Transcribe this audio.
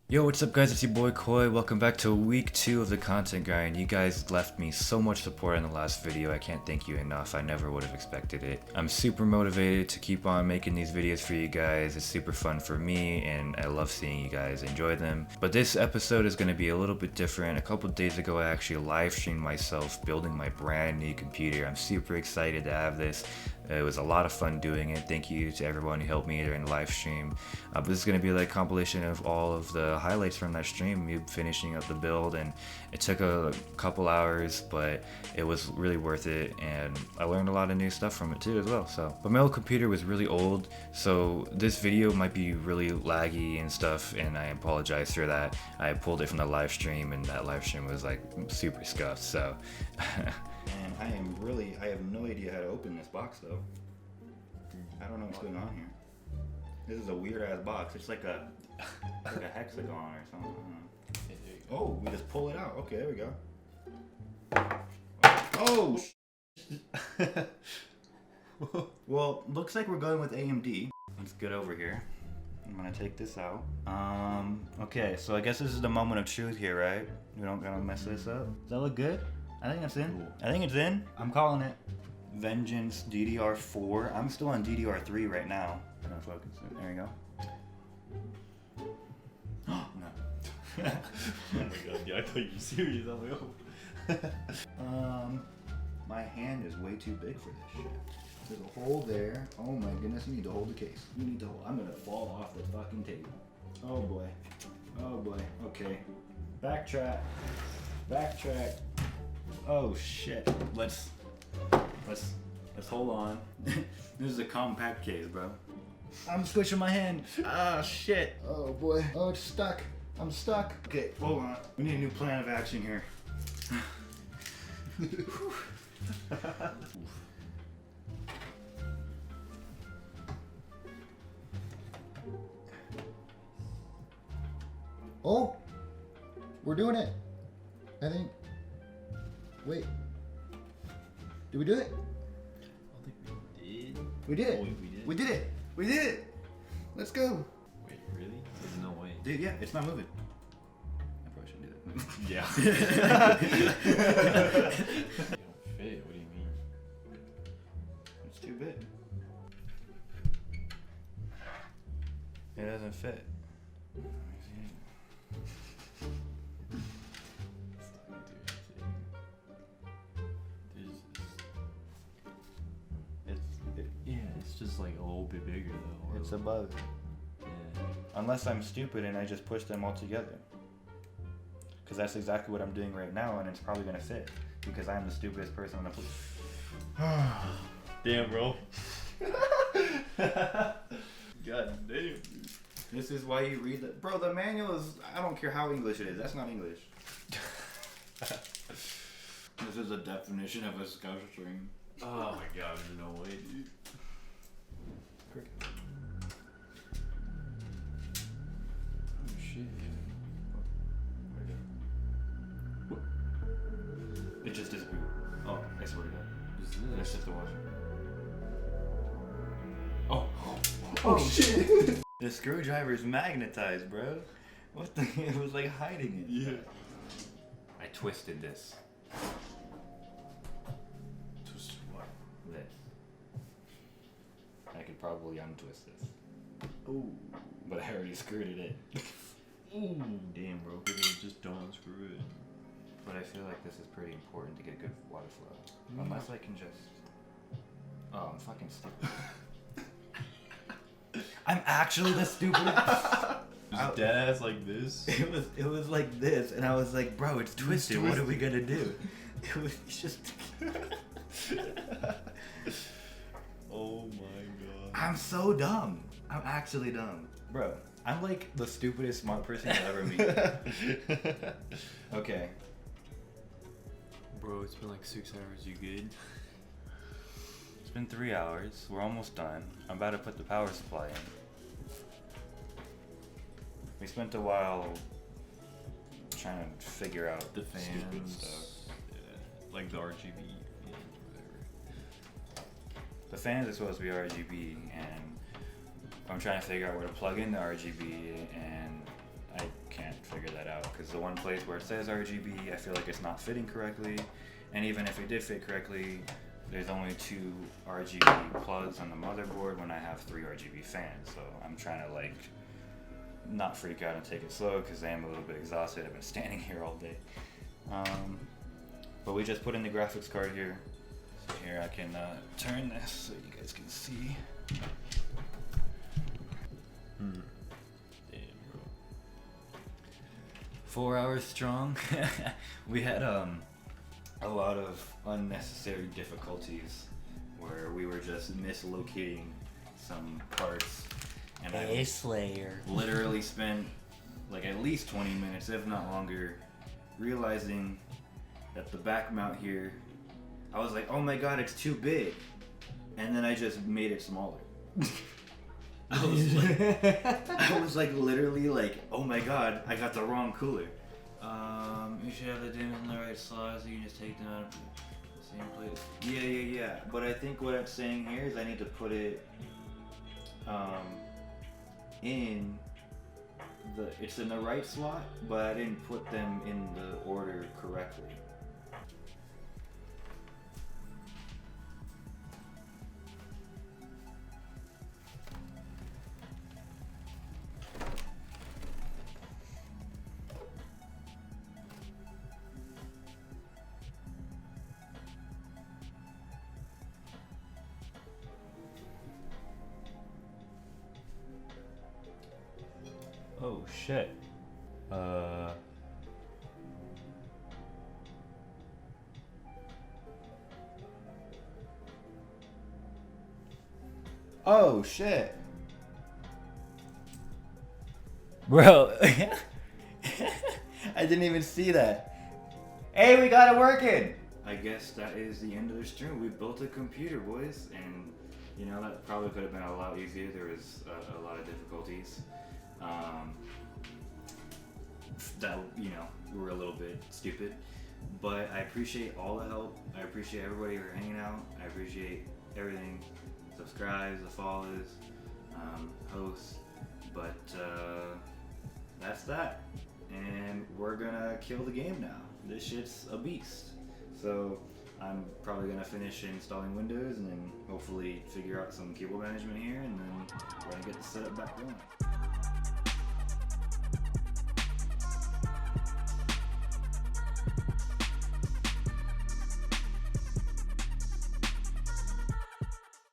Yo, what's up guys, it's your boy Koi. Welcome back to week 2 of the content grind. You guys left me so much support in the last video. I can't thank you enough. I never would have expected it. I'm super motivated to keep on making these videos for you guys. It's super fun for me and I love seeing you guys enjoy them. But this episode is going to be a little bit different. A couple days ago I actually live streamed myself building my brand new computer. I'm super excited to have this. It was a lot of fun doing it. Thank you to everyone who helped me during the live stream. This is going to be like a compilation of all of the highlights from that stream, me finishing up the build, and it took a couple hours, but it was really worth it, and I learned a lot of new stuff from it too as well. But my old computer was really old, so this video might be really laggy and stuff, and I apologize for that. I pulled it from the live stream, and that live stream was like super scuffed, so. And I have no idea how to open this box though. I don't know what's going on here. This is a weird ass box. It's like a hexagon or something. Oh, we just pull it out. Okay, there we go. Oh! Well, looks like we're going with AMD. Let's get over here. I'm gonna take this out. Okay, so I guess this is the moment of truth here, right? We don't gotta mess this up. Does that look good? I think it's in. Cool. I think it's in. I'm calling it Vengeance DDR4. I'm still on DDR3 right now. I'm gonna focus it. There you go. No. Oh my god, yeah, I thought you were serious. I'm like, oh. My hand is way too big for this shit. There's a hole there. Oh my goodness, you need to hold the case. You need to hold. I'm gonna fall off the fucking table. Oh boy. Oh boy. Okay. Backtrack. Backtrack. Oh shit. Let's hold on. This is a compact case, bro. I'm squishing my hand. Ah, shit. Oh boy. Oh, it's stuck. I'm stuck. Okay, hold on. We need a new plan of action here. Oh, we're doing it. I think. Wait. Did we do it? I don't think we did. We did it. Oh, we did. We did it. We did it. Let's go. Wait, really? There's no way. Dude, yeah, it's not moving. I probably shouldn't do that. Yeah. You don't fit. What do you mean? It's too big. It doesn't fit. It's just like a little bit bigger though. It's above it. Yeah. Unless I'm stupid and I just push them all together. Because that's exactly what I'm doing right now, and it's probably gonna fit. Because I'm the stupidest person on the planet. Damn, bro. God damn. This is why you read the... Bro, the manual is... I don't care how English it is. That's not English. This is a definition of a scuff string. Oh my god, there's no way, dude. Oh shit. It just disappeared. Oh, I swear to God. That's just the washer. Oh shit! The screwdriver is magnetized, bro. What the? It was like hiding it. Yeah. I twisted this. Twist what? This. I could probably untwist this. Ooh. But I already screwed it in. Ooh, damn, bro. Just don't unscrew it. But I feel like this is pretty important to get good water flow. Unless I can just... Oh, I'm fucking stupid. I'm actually the stupid. Just dead ass like this? It was like this, and I was like, bro, it's twisted. What are we gonna do? It was just... Oh my god. I'm so dumb. I'm actually dumb. Bro, I'm like the stupidest smart person you'll ever meet. Okay. Bro, it's been like 6 hours. You good? It's been 3 hours. We're almost done. I'm about to put the power supply in. We spent a while trying to figure out The stupid fans. stuff. Yeah. Like the RGB fans or whatever. The fans are supposed to be RGB, and I'm trying to figure out where to plug in the RGB, and I can't figure that out, because the one place where it says RGB, I feel like it's not fitting correctly, and even if it did fit correctly, there's only 2 RGB plugs on the motherboard when I have 3 RGB fans, so I'm trying to like not freak out and take it slow because I am a little bit exhausted. I've been standing here all day. But we just put in the graphics card here. So here I can turn this so you guys can see. Damn, bro. 4 hours strong. We had a lot of unnecessary difficulties where we were just mislocating some parts, and I literally spent like at least 20 minutes, if not longer, realizing that the back mount here, I was like, oh my god, it's too big, and then I just made it smaller. I was like literally like, oh my god, I got the wrong cooler. You should have the dim in the right slot so you can just take them out of the same place. Yeah. But I think what I'm saying here is I need to put it it's in the right slot, but I didn't put them in the order correctly. Oh shit. Oh shit. Bro, I didn't even see that. Hey, we got it working! I guess that is the end of the stream. We built a computer, boys, and you know, that probably could have been a lot easier. There was a lot of difficulties. That, you know, we were a little bit stupid, but I appreciate all the help. I appreciate everybody for hanging out. I appreciate everything. Subscribes, the follows, hosts, but that's that. And we're gonna kill the game now. This shit's a beast. So I'm probably gonna finish installing Windows and then hopefully figure out some cable management here, and then we're gonna get the setup back going.